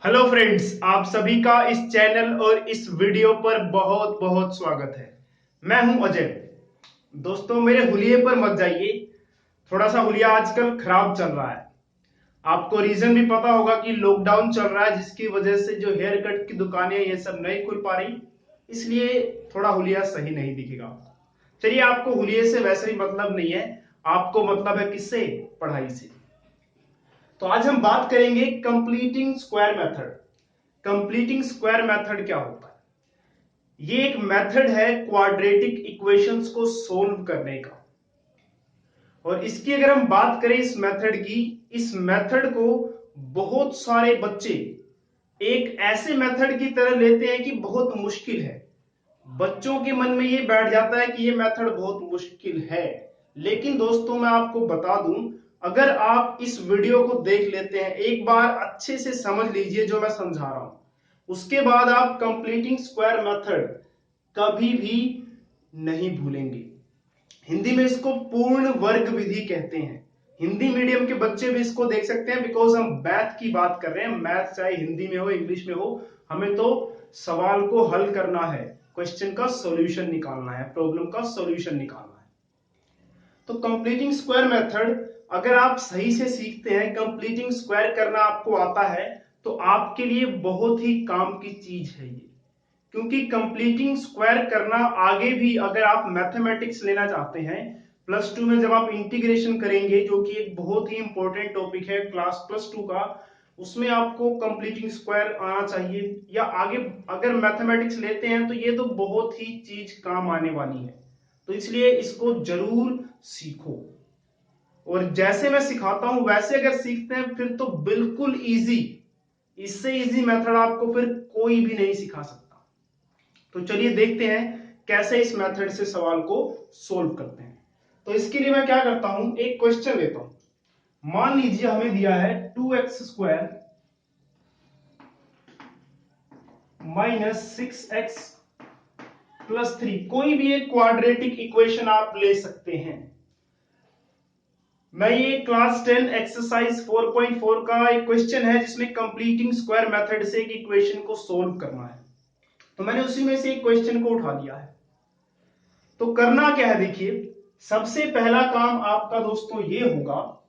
Hello friends, आप सभी का इस चैनल और इस वीडियो पर बहुत बहुत स्वागत है। मैं हूं अजय। दोस्तों, मेरे हुलिये पर मत जाइए। थोड़ा सा हुलिया आजकल खराब चल रहा है। आपको रीजन भी पता होगा कि लॉकडाउन चल रहा है, जिसकी वजह से जो हेयर कट की दुकानें ये सब नहीं खुल पा रही, इसलिए थोड़ा हुलिया सही नहीं दिखेगा। चलिए, आपको हुलिये से वैसे भी मतलब नहीं है, आपको मतलब है किससे? पढ़ाई से। तो आज हम बात करेंगे completing square method. Completing square method क्या होता है? ये एक मेथड है क्वाड्रेटिक इक्वेशंस को सोल्व करने का। और इसकी अगर हम बात करें इस मेथड की, इस मेथड को बहुत सारे बच्चे एक ऐसे मेथड की तरह लेते हैं कि बहुत मुश्किल है। बच्चों के मन में ये बैठ जाता है कि ये मेथड बहुत मुश्किल है। लेकिन दोस्तों, मैं आपको बता दूं, अगर आप इस वीडियो को देख लेते हैं, एक बार अच्छे से समझ लीजिए जो मैं समझा रहा हूं, उसके बाद आप कंप्लीटिंग स्क्वायर मेथड कभी भी नहीं भूलेंगे। हिंदी में इसको पूर्ण वर्ग विधि कहते हैं। हिंदी मीडियम के बच्चे भी इसको देख सकते हैं, बिकॉज हम मैथ की बात कर रहे हैं। मैथ चाहे हिंदी में हो इंग्लिश में हो, हमें तो सवाल को हल करना है, क्वेश्चन का सॉल्यूशन निकालना है, प्रॉब्लम का सॉल्यूशन निकालना है। तो कंप्लीटिंग स्क्वायर मेथड अगर आप सही से सीखते हैं, कंप्लीटिंग स्क्वायर करना आपको आता है, तो आपके लिए बहुत ही काम की चीज है ये। क्योंकि कंप्लीटिंग स्क्वायर करना आगे भी अगर आप मैथमेटिक्स लेना चाहते हैं, प्लस टू में जब आप इंटीग्रेशन करेंगे, जो कि एक बहुत ही इंपॉर्टेंट टॉपिक है क्लास प्लस टू का, उसमें आपको कंप्लीटिंग स्क्वायर आना चाहिए। या आगे अगर मैथमेटिक्स लेते हैं तो ये तो बहुत ही चीज काम आने वाली है। तो इसलिए इसको जरूर सीखो। और जैसे मैं सिखाता हूं वैसे अगर सीखते हैं फिर तो बिल्कुल इजी, इससे इजी मेथड आपको फिर कोई भी नहीं सिखा सकता। तो चलिए देखते हैं कैसे इस मेथड से सवाल को सोल्व करते हैं। तो इसके लिए मैं क्या करता हूं, एक क्वेश्चन लेता हूं। मान लीजिए हमें दिया है 2x² -6x+3। कोई भी एक क्वाड्रेटिक इक्वेशन आप ले सकते हैं। मैं ये क्लास 10 एक्सरसाइज 4.4 का एक क्वेश्चन है जिसमें कंप्लीटिंग स्क्वायर मेथड से एक इक्वेशन को सोल्व करना है। तो मैंने उसी में से एक क्वेश्चन को उठा लिया है। तो करना क्या है, देखिए, सबसे पहला काम आपका दोस्तों ये होगा,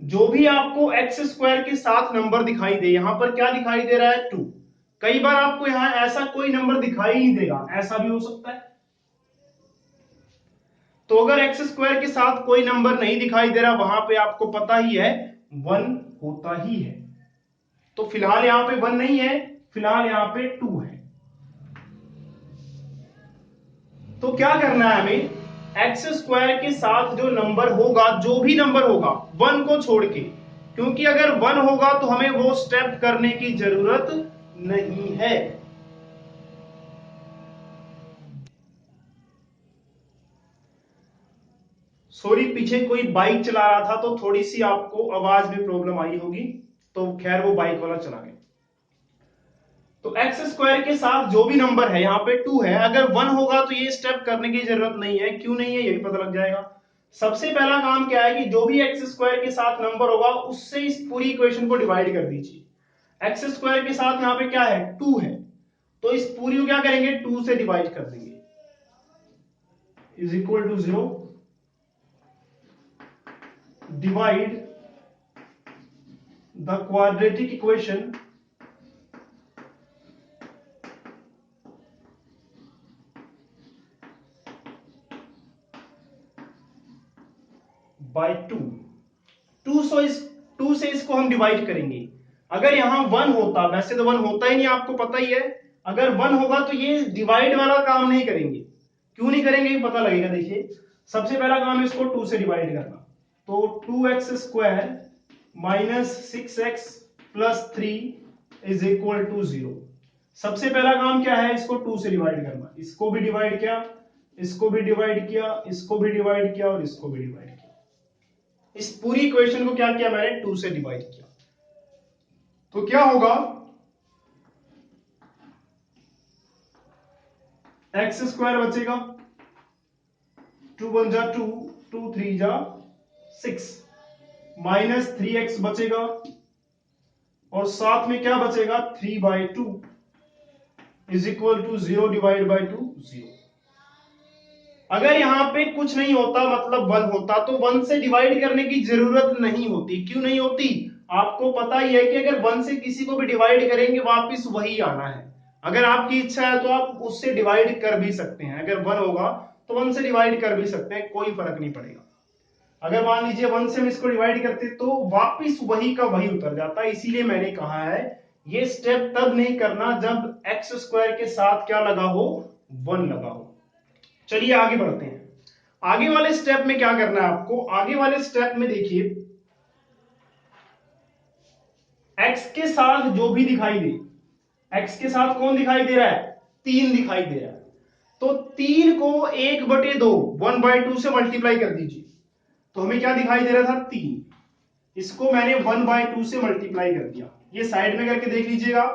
जो भी आपको एक्स स्क्वायर के साथ नंबर दिखाई दे, यहां पर क्या दिखाई दे रहा है? 2। कई बार आपको यहां ऐसा कोई नंबर दिखाई नहीं देगा, ऐसा भी हो सकता है। तो अगर एक्स स्क्वायर के साथ कोई नंबर नहीं दिखाई दे रहा, वहां पे आपको पता ही है 1 होता ही है। तो फिलहाल यहां पे 1 नहीं है, फिलहाल यहां पे 2 है। तो क्या करना है हमें, एक्स स्क्वायर के साथ जो नंबर होगा, जो भी नंबर होगा 1 को छोड़ के, क्योंकि अगर 1 होगा तो हमें वो स्टेप करने की जरूरत नहीं है। सॉरी, पीछे कोई बाइक चला रहा था तो थोड़ी सी आपको आवाज में प्रॉब्लम आई होगी। तो खैर, वो बाइक वाला चला गया। तो एक्स स्क्वायर के साथ जो भी नंबर है, यहाँ पे 2 है, अगर 1 होगा तो ये स्टेप करने की जरूरत नहीं है। क्यों नहीं है ये भी पता लग जाएगा। सबसे पहला काम क्या है कि जो भी एक्स स्क्वायर के साथ नंबर होगा उससे इस पूरी इक्वेशन को डिवाइड कर दीजिए। एक्स स्क्वायर के साथ यहाँ पे क्या है? 2 है, तो इस पूरी को क्या करेंगे? 2 से डिवाइड कर देंगे, is equal to 0। Divide the quadratic equation by 2। 2 से इसको हम डिवाइड करेंगे। अगर यहां 1 होता, वैसे तो 1 होता ही नहीं, आपको पता ही है। अगर 1 होगा तो ये डिवाइड वाला काम नहीं करेंगे। क्यों नहीं करेंगे ये पता लगेगा। देखिए, सबसे पहला काम है इसको 2 से डिवाइड करना। तो 2x² -6x+3 is equal to 0। सबसे पहला काम क्या है? इसको 2 से डिवाइड करना। इसको भी डिवाइड किया, इसको भी डिवाइड किया, इसको भी डिवाइड किया और इसको भी डिवाइड किया। इस पूरी इक्वेशन को क्या किया मैंने? 2 से डिवाइड किया। तो क्या होगा? x² बचेगा, 2 1 जा 2, 2 3 जा 6, -3x बचेगा, और साथ में क्या बचेगा 3/2 is equal to 0 divide by 2 0। अगर यहां पे कुछ नहीं होता मतलब 1 होता तो 1 से डिवाइड करने की जरूरत नहीं होती। क्यों नहीं होती? आपको पता ही है कि अगर 1 से किसी को भी डिवाइड करेंगे वापस वही आना है। अगर आपकी इच्छा है तो आप उससे डिवाइड कर भी सकते हैं। अगर 1 होगा तो 1 से डिवाइड कर भी सकते हैं, कोई फर्क नहीं पड़ेगा। अगर मान लीजिए 1 से हम इसको डिवाइड करते तो वापस वही का वही उतर जाता है। इसीलिए मैंने कहा है ये स्टेप तब नहीं करना जब एक्स स्क्वायर के साथ क्या लगा हो, 1 लगा हो। चलिए आगे बढ़ते हैं। आगे वाले स्टेप में क्या करना है आपको? आगे वाले स्टेप में देखिए एक्स के साथ जो भी दिखाई दे, एक्स के साथ कौन दिखाई दे रहा है? 3 दिखाई दे रहा है। तो 3 को 1/2 1/2 से मल्टीप्लाई कर दीजिए। तो हमें क्या दिखाई दे रहा था? 3। इसको मैंने 1/2 से मल्टीप्लाई कर दिया। ये साइड में करके देख लीजिएगा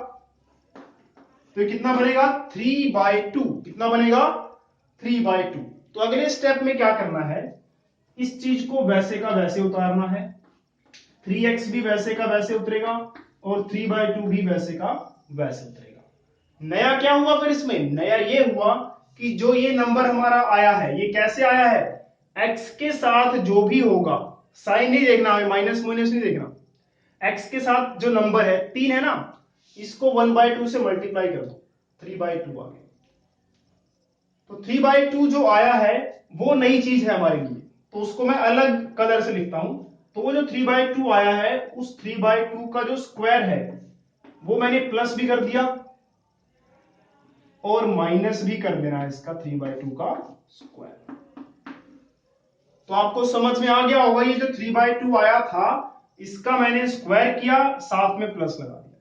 तो ये कितना बनेगा? 3/2। कितना बनेगा? 3/2। तो अगले स्टेप में क्या करना है? इस चीज को वैसे का वैसे उतारना है। 3x भी वैसे का वैसे उतरेगा और 3/2 भी वैसे का वैसे उतरेगा। नया क्या हुआ फिर इसमें? नया ये हुआ कि जो ये नंबर हमारा आया है ये कैसे आया है? x के साथ जो भी होगा, साइन नहीं देखना है, माइनस माइनस नहीं देखना। x के साथ जो नंबर है 3 है ना, इसको 1/2 से मल्टीप्लाई कर दो, 3/2 आ गया। तो 3/2 जो आया है वो नई चीज है हमारे लिए, तो उसको मैं अलग कलर से लिखता हूं। तो वो जो 3/2 आया है उस 3/2 का जो स्क्वायर है वो मैंने प्लस भी कर दिया और माइनस भी कर देना है इसका 3/2 का स्क्वायर। तो आपको समझ में आ गया होगा ये जो 3/2 आया था इसका मैंने स्क्वायर किया, साथ में प्लस लगा दिया।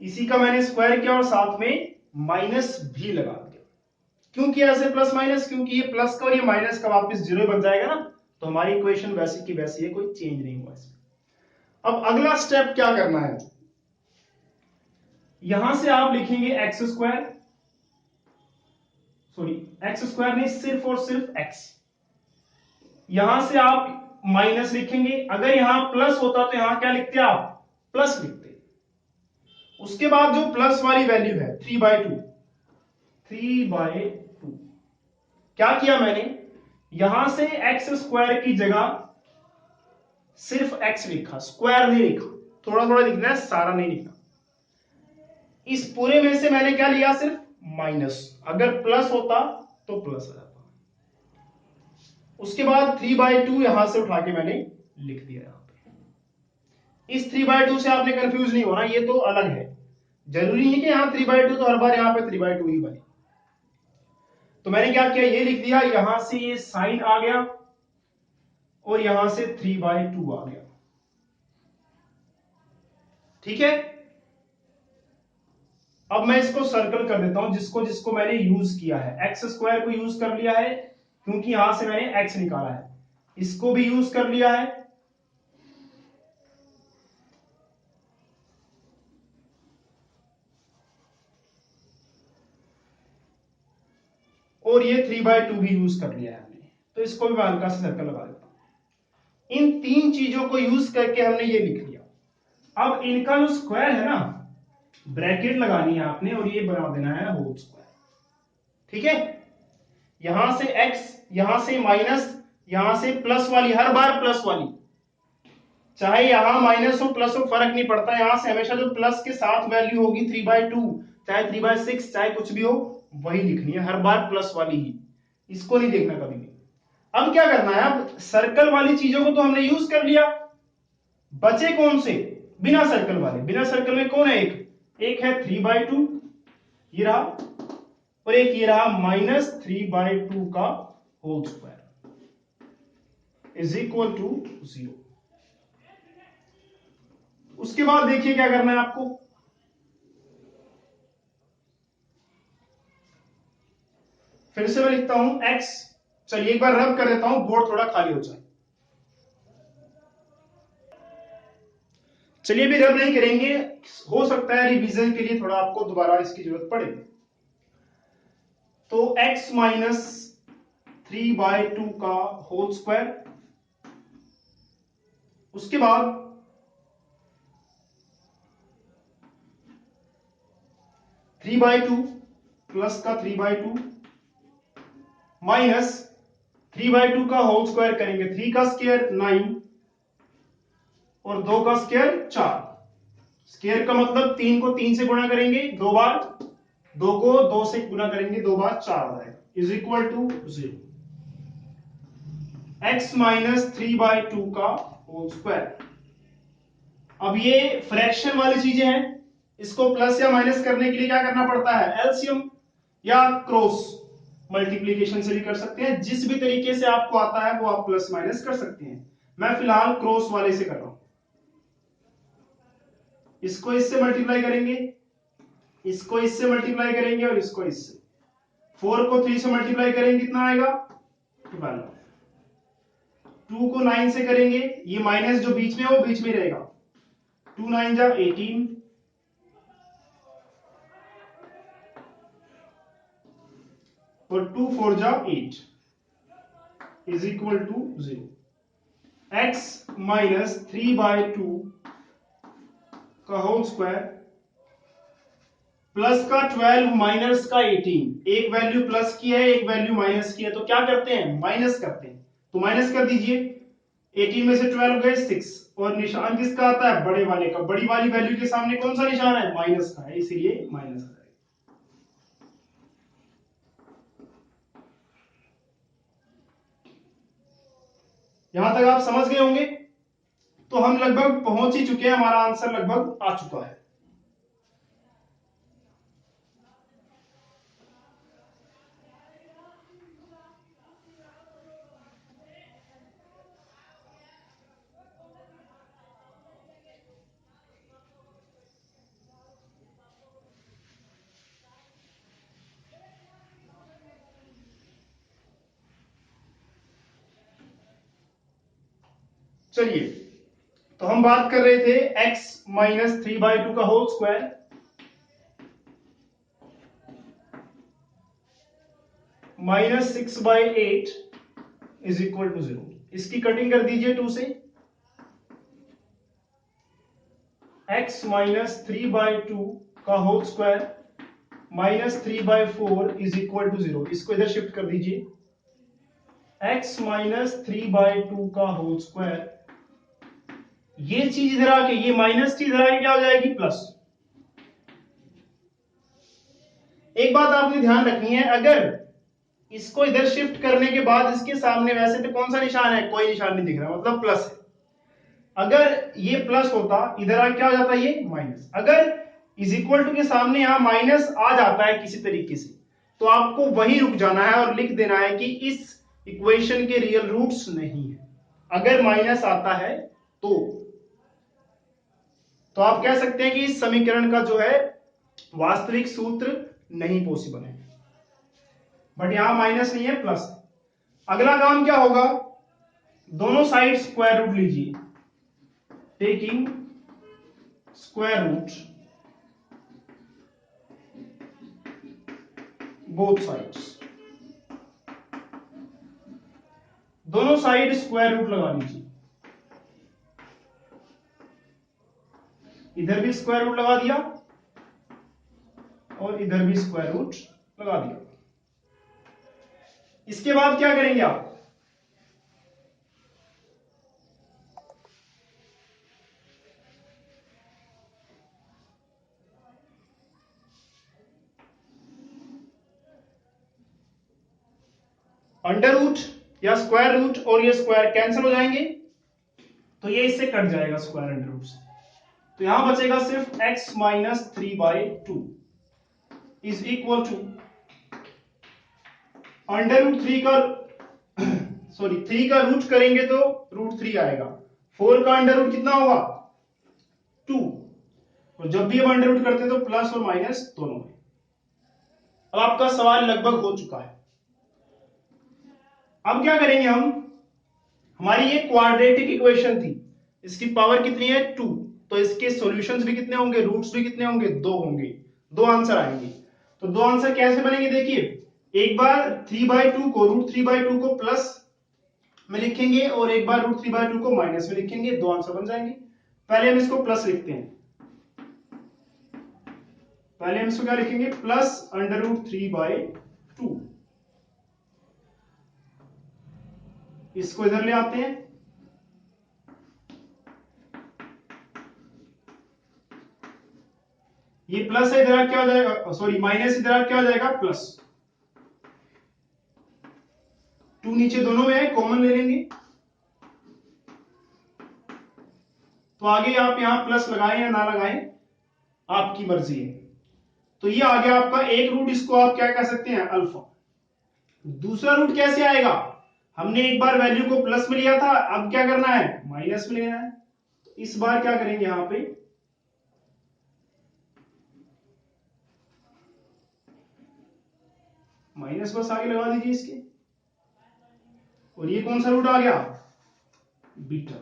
इसी का मैंने स्क्वायर किया और साथ में माइनस भी लगा दिया। क्यों किया ऐसे प्लस माइनस? क्योंकि ये प्लस का और ये माइनस का वापस जीरो बन जाएगा ना, तो हमारी इक्वेशन वैसी की वैसी है, कोई चेंज नहीं हुआ इसमें। अब अगला स्टेप क्या करना है? यहां से आप लिखेंगे x square, sorry x square नहीं, सिर्फ और सिर्फ एक्स। यहां से आप माइनस लिखेंगे। अगर यहां प्लस होता तो यहां क्या लिखते आप? प्लस लिखते। उसके बाद जो प्लस वाली वैल्यू है 3/2, 3/2 क्या किया मैंने? यहां से एक्स स्क्वायर की जगह सिर्फ एक्स लिखा, स्क्वायर नहीं लिखा। थोड़ा थोड़ा लिखना है, सारा नहीं लिखना। इस पूरे में से मैंने क्या लिया? सिर्फ माइनस। अगर प्लस होता तो प्लस आ जाता। उसके बाद 3/2 यहां से उठा के मैंने लिख दिया यहां पे। इस 3/2 से आपने कंफ्यूज नहीं होना, ये तो अलग है। जरूरी है कि यहां 3/2 तो हर बार यहां पे 3/2 ही बने। तो मैंने क्या किया? ये लिख दिया, यहां से ये साइन आ गया और यहां से 3/2 आ गया। ठीक है, अब मैं इसको सर्कल कर देता हूं जिसको जिसको मैंने यूज किया है। एक्स स्क्वायर को यूज कर लिया है क्योंकि यहां से मैंने एक्स निकाला है। इसको भी यूज कर लिया है। और ये 3/2 भी यूज कर लिया है हमने, तो इसको भी मैं हल्का सा सर्कल लगा देता हूं। इन 3 चीजों को यूज करके हमने ये लिख लिया। अब इनका जो स्क्वायर है ना, ब्रैकेट लगानी है आपने और ये बना देना है होल स्क्वायर। ठीक है, यहां से x, यहां से माइनस, यहां से प्लस वाली, हर बार प्लस वाली, चाहे यहां माइनस हो प्लस हो फर्क नहीं पड़ता। यहां से हमेशा जो प्लस के साथ वैल्यू होगी 3/2, चाहे 3/6, चाहे कुछ भी हो, वही लिखनी है, हर बार प्लस वाली ही। इसको नहीं देखना कभी भी। अब क्या करना है? अब सर्कल वाली चीजों को तो हमने यूज कर लिया, बचे कौन से? बिना सर्कल वाले। बिना सर्कल में कौन है? एक है 3/2, ये रहा, और एक ये रहा -3/2 का whole square is equal to 0। उसके बाद देखिए क्या करना है आपको। फिर से मैं लिखता हूं x, चलिए एक बार रब कर देता हूं, बोर्ड थोड़ा खाली हो जाए। चलिए भी रब नहीं करेंगे, हो सकता है रिवीजन के लिए थोड़ा आपको दोबारा इसकी जरूरत पड़े। तो x -3/2 का होल स्क्वायर, उसके बाद 3/2 प्लस का 3/2 माइनस 3/2 का होल स्क्वायर करेंगे, 3 का स्क्वायर 9 और 2 का स्क्वायर 4। स्क्वायर का मतलब 3 को 3 से गुणा करेंगे 2 बार, 2 को 2 से गुणा करेंगे 2 बार 4 आ जाएगा, is equal to 0। x minus 3/2 का होल स्क्वायर। अब ये फ्रैक्शन वाली चीजें हैं, इसको प्लस या माइनस करने के लिए क्या करना पड़ता है, एलसीएम या क्रॉस मल्टीप्लीकेशन से भी कर सकते हैं। जिस भी तरीके से आपको आता है वो आप प्लस माइनस कर सकते हैं। मैं फिलहाल क्रॉस वाले से कर रहा हूं। इसको इससे मल्टीप्लाई करेंगे, इसको इससे मल्टीप्लाई करेंगे और इसको इससे। 4 को 3 से मल्टीप्लाई करेंगे कितना आएगा, 12। 2 को 9 से करेंगे, ये माइनस जो बीच में है वो बीच में रहेगा, 2 9 जा 18 और 2 4 जा 8 is equal to 0। x minus 3/2 का होल स्क्वायर प्लस का 12 माइनस का 18। एक वैल्यू प्लस की है, एक वैल्यू माइनस की है, तो क्या करते हैं, माइनस करते हैं। तो माइनस कर दीजिए, 18 में से 12 गए 6 और निशान किसका आता है, बड़े वाले का। बड़ी वाली वैल्यू के सामने कौन सा निशान है, माइनस का है, इसीलिए माइनस आ जाएगा। यहां तक आप समझ गए होंगे। तो हम लगभग पहुंच ही चुके हैं, हमारा आंसर लगभग आ चुका है। चलिए, तो हम बात कर रहे थे x माइनस 3/2 का whole square minus 6/8 is equal to 0। इसकी कटिंग कर दीजिए 2 से। x माइनस 3/2 का whole square minus 3/4 is equal to 0। इसको इधर शिफ्ट कर दीजिए। x माइनस 3/2 का होल स्क्वायर, ये चीज इधर आके, ये माइनस चीज इधर आके क्या हो जाएगी, प्लस। एक बात आपने ध्यान रखनी है, अगर इसको इधर शिफ्ट करने के बाद इसके सामने वैसे तो कौन सा निशान है, कोई निशान नहीं दिख रहा, मतलब प्लस है। अगर ये प्लस होता, इधर आ क्या हो जाता, ये माइनस। अगर इज इक्वल टू के सामने यहां माइनस आ जाता है किसी तरीके से, तो आपको वही रुक जाना है और लिख देना है कि इस इक्वेशन के रियल रूट्स नहीं है। अगर माइनस आता है तो आप कह सकते हैं कि इस समीकरण का जो है वास्तविक सूत्र नहीं पॉसिबल है। बट यहां माइनस नहीं है, प्लस है। अगला काम क्या होगा, दोनों साइड स्क्वायर रूट लीजिए, taking square root both sides. दोनों साइड स्क्वायर रूट लगा लीजिए, इधर भी स्क्वायर रूट लगा दिया और इधर भी स्क्वायर रूट लगा दिया। इसके बाद क्या करेंगे आप, अंडर रूट या स्क्वायर रूट और ये स्क्वायर कैंसिल हो जाएंगे, तो ये इससे कट जाएगा स्क्वायर अंडर रूट से। तो यहां बचेगा सिर्फ x minus 3/2 is equal to under root 3 का सॉरी 3 का रूट करेंगे तो रूट 3 आएगा। 4 का अंडर रूट कितना होगा, 2। और जब भी हम अंडर रूट करते हैं तो प्लस और माइनस दोनों में। अब आपका सवाल लगभग हो चुका है। अब क्या करेंगे हम, हमारी ये क्वाड्रेटिक इक्वेशन थी, इसकी पावर कितनी है, 2। तो इसके सॉल्यूशंस भी कितने होंगे, रूट्स भी कितने होंगे, 2 होंगे। 2 आंसर आएंगे। तो 2 आंसर कैसे बनेंगे, देखिए, एक बार 3/2 को, रूट 3/2 को प्लस में लिखेंगे और एक बार रूट 3/2 को माइनस में लिखेंगे, 2 आंसर बन जाएंगे। पहले हम इसको प्लस लिखते हैं, पहले हम इसको क्या लिखेंगे, प्लस √3/2। इसको इधर ले आते हैं, ये प्लस है, इधर क्या हो जाएगा, सॉरी माइनस, इधर क्या हो जाएगा प्लस। 2 नीचे दोनों में है, कॉमन ले लेंगे। तो आगे आप यहां प्लस लगाएं या ना लगाएं, आपकी मर्जी है। तो ये आ गया आपका एक रूट, इसको आप क्या कह सकते हैं, अल्फा। दूसरा रूट कैसे आएगा, हमने एक बार वैल्यू को प्लस में लिया था, अब क्या करना है, माइनस में लेना है। तो इस बार क्या करेंगे, यहां पे माइनस बस आगे लगा दीजिए इसके। और ये कौन सा रूट आ गया, बीटा।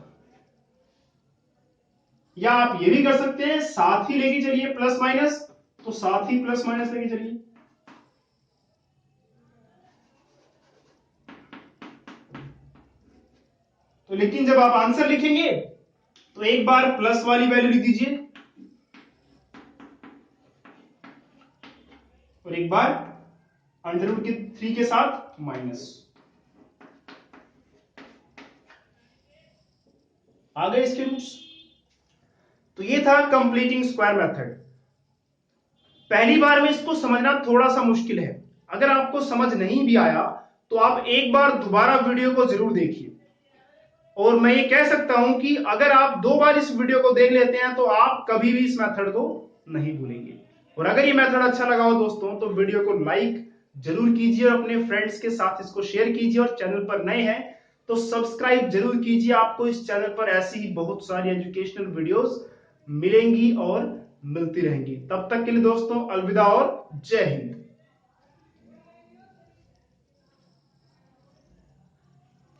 या आप ये भी कर सकते हैं, साथ ही लेके चलिए प्लस माइनस, तो साथ ही प्लस माइनस लेके चलिए। तो लेकिन जब आप आंसर लिखेंगे तो एक बार प्लस वाली वैल्यू लिख दीजिए और एक बार √3 के साथ माइनस। आ गए इसके रूट्स। तो ये था कंप्लीटिंग स्क्वायर मेथड। पहली बार में इसको समझना थोड़ा सा मुश्किल है। अगर आपको समझ नहीं भी आया तो आप एक बार दोबारा वीडियो को जरूर देखिए। और मैं ये कह सकता हूं कि अगर आप 2 बार इस वीडियो को देख लेते हैं तो आप कभी भी इस मेथड को नहीं भूलेंगे। और अगर ये मेथड अच्छा लगा हो दोस्तों तो वीडियो को लाइक जरूर कीजिए और अपने फ्रेंड्स के साथ इसको शेयर कीजिए। और चैनल पर नए हैं तो सब्सक्राइब जरूर कीजिए। आपको इस चैनल पर ऐसी ही बहुत सारी एजुकेशनल वीडियोस मिलेंगी और मिलती रहेंगी। तब तक के लिए दोस्तों अलविदा और जय हिंद।